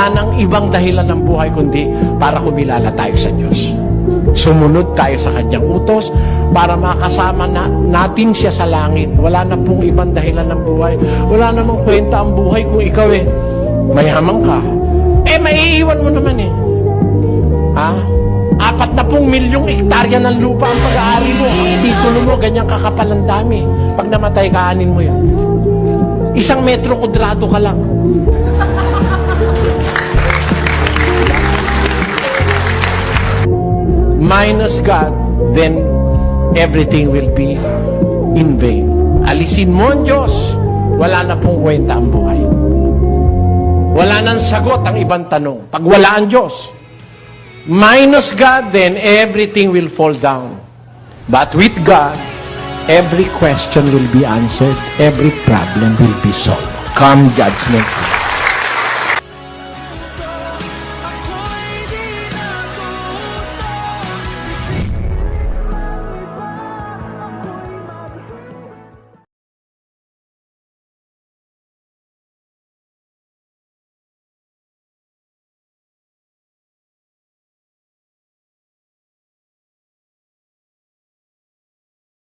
wala nang ibang dahilan ng buhay kundi para kumilala tayo sa Diyos. Sumunod tayo sa Kanyang utos para makasama natin siya sa langit. Wala na pong ibang dahilan ng buhay. Wala namang kwenta ang buhay kung ikaw mayaman ka. Maiiwan mo naman Ha? 40 milyong hektarya ng lupa ang pag-aari mo. Ang titulo mo, ganyang kakapal ang dami. Pag namatay, kaanin mo yan. 1 metro kudrado ka lang. Minus God, then everything will be in vain. Alisin mo ang Diyos, wala na pong kwenta ang buhay. Wala nang sagot ang ibang tanong. Pag wala ang Diyos, minus God, then everything will fall down. But with God, every question will be answered. Every problem will be solved. Come judgment.